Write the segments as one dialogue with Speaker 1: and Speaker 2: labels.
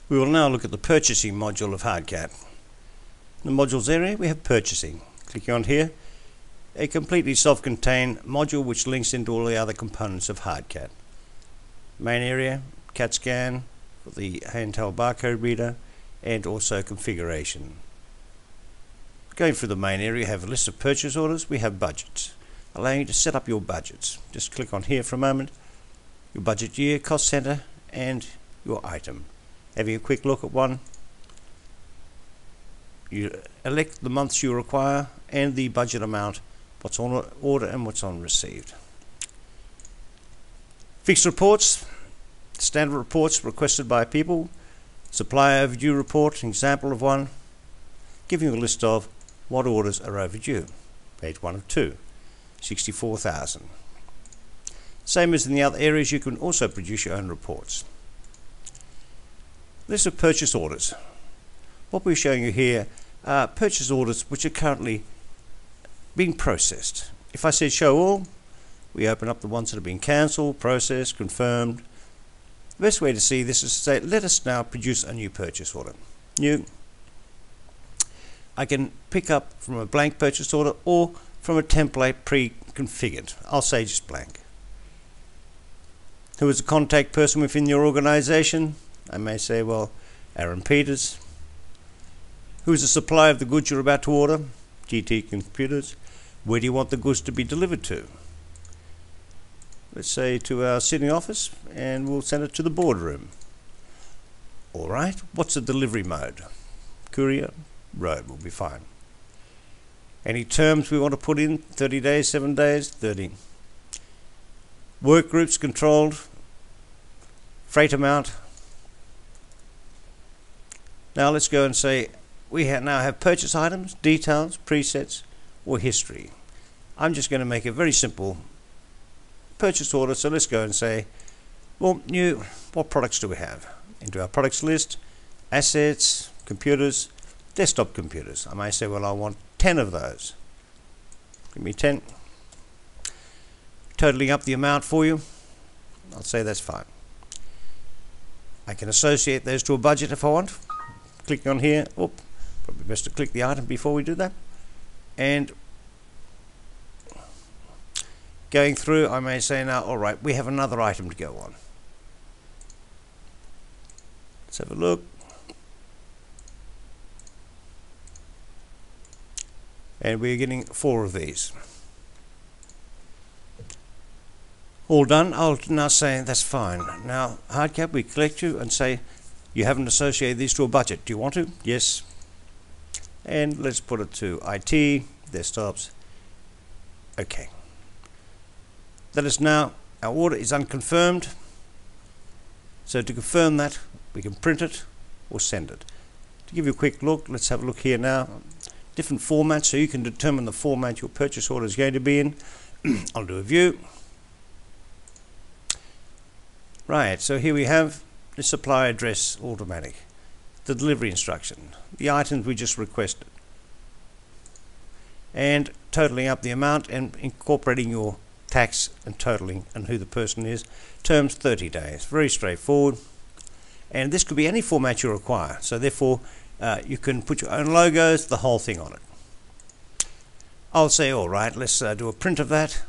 Speaker 1: We will now look at the purchasing module of Hardcat. In the modules area we have purchasing. Clicking on here, a completely self-contained module which links into all the other components of Hardcat. Main area, CAT scan for the handheld barcode reader, and also configuration. Going through the main area, you have a list of purchase orders. We have budgets, allowing you to set up your budgets. Just click on here for a moment. Your budget year, cost center, and your item. Having a quick look at one, you elect the months you require and the budget amount, what's on order and what's on received. Fixed reports, standard reports requested by people. Supplier overdue report, an example of one, giving you a list of what orders are overdue. Page 1 of 2, 64,000. Same as in the other areas, you can also produce your own reports. List of purchase orders. What we're showing you here are purchase orders which are currently being processed. If I said show all, we open up the ones that have been cancelled, processed, confirmed. The best way to see this is to say, let us now produce a new purchase order. New. I can pick up from a blank purchase order or from a template pre-configured. I'll say just blank. Who is the contact person within your organization? I may say, well, Aaron Peters. Who is the supplier of the goods you're about to order? GT Computers. Where do you want the goods to be delivered to? Let's say to our Sydney office, and we'll send it to the boardroom. Alright, what's the delivery mode? Courier, road will be fine. Any terms we want to put in? 30 days, 7 days, 30. Work groups controlled. Freight amount. Now let's go and say we now have purchase items, details, presets, or history. I'm just going to make a very simple purchase order, so let's go and say, well, new, what products do we have? Into our products list, assets, computers, desktop computers. I may say, well, I want 10 of those. Give me 10. Totaling up the amount for you. I'll say that's fine. I can associate those to a budget if I want. Clicking on here, probably best to click the item before we do that. And going through, I may say now, alright, we have another item to go on. Let's have a look. And we're getting 4 of these. All done. I'll now say that's fine. Now, Hardcat, we collect you and say, you haven't associated these to a budget. Do you want to? Yes. And let's put it to IT, desktops. Okay. That is now, our order is unconfirmed. So to confirm that, we can print it or send it. To give you a quick look, let's have a look here now. Different formats, so you can determine the format your purchase order is going to be in. I'll do a view. Right, so here we have the supply address automatic, the delivery instruction, the items we just requested, and totaling up the amount and incorporating your tax and totaling and who the person is. Terms 30 days, very straightforward. And this could be any format you require, so therefore you can put your own logos, the whole thing on it. I'll say, alright, let's do a print of that,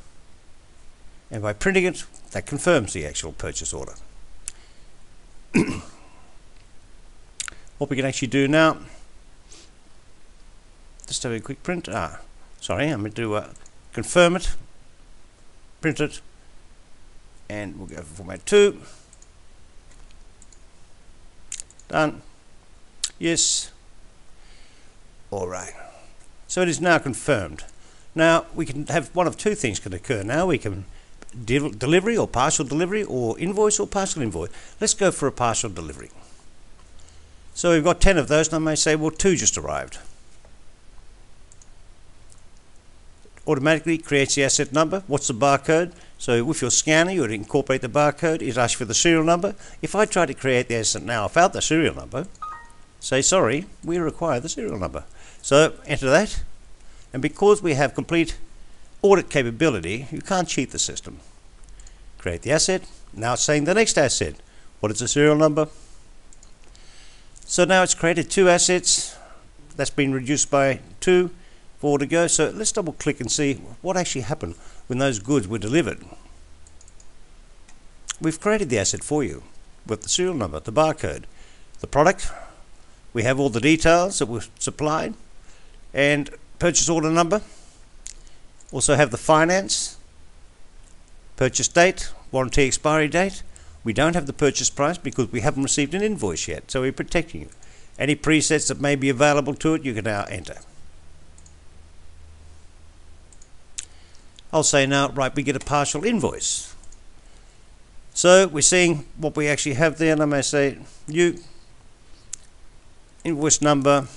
Speaker 1: and by printing it, that confirms the actual purchase order. What we can actually do now, just have a quick print. Sorry, I'm going to do confirm it, print it, and we'll go for format 2. Done. Yes. Alright. So it is now confirmed. Now we can have one of two things can occur. Now we can delivery or partial delivery, or invoice or partial invoice. Let's go for a partial delivery. So we've got 10 of those, and I may say, well, 2 just arrived. Automatically creates the asset number. What's the barcode? So with your scanner, you would incorporate the barcode. It asks for the serial number. If I try to create the asset now without the serial number, say, sorry, we require the serial number. So enter that, and because we have complete audit capability, you can't cheat the system. Create the asset. Now it's saying the next asset. What is the serial number? So now it's created 2 assets. That's been reduced by 2, 4 to go. So let's double click and see what actually happened when those goods were delivered. We've created the asset for you with the serial number, the barcode, the product. We have all the details that were supplied and purchase order number. Also have the finance, purchase date, warranty expiry date. We don't have the purchase price because we haven't received an invoice yet, so we're protecting you. Any presets that may be available to it, you can now enter. I'll say now, right, we get a partial invoice. So we're seeing what we actually have there, and I may say new invoice number,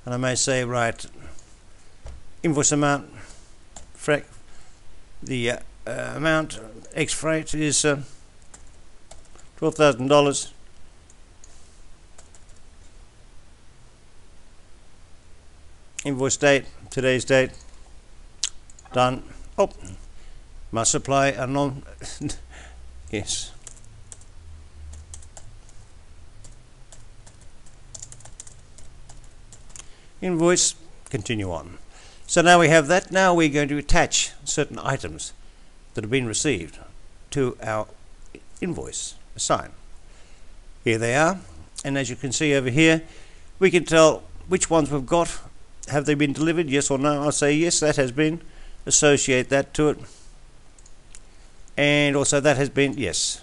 Speaker 1: and I may say, right, invoice amount, the amount X freight is $12,000. Invoice date, today's date, done. Oh, must supply a non yes. Invoice, continue on. So now we have that. Now we're going to attach certain items that have been received to our invoice assign. Here they are, and as you can see over here, we can tell which ones we've got. Have they been delivered, yes or no? I'll say yes, that has been. Associate that to it. And also that has been yes.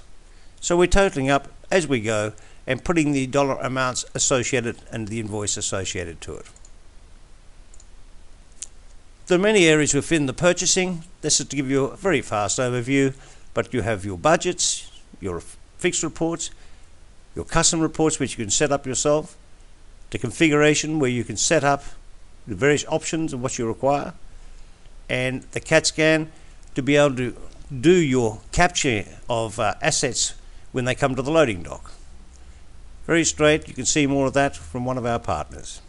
Speaker 1: So we're totaling up as we go and putting the dollar amounts associated and the invoice associated to it. There are many areas within the purchasing. This is to give you a very fast overview, but you have your budgets, your fixed reports, your custom reports which you can set up yourself, the configuration where you can set up the various options of what you require, and the CAT scan to be able to do your capture of assets when they come to the loading dock. Very straight. You can see more of that from one of our partners.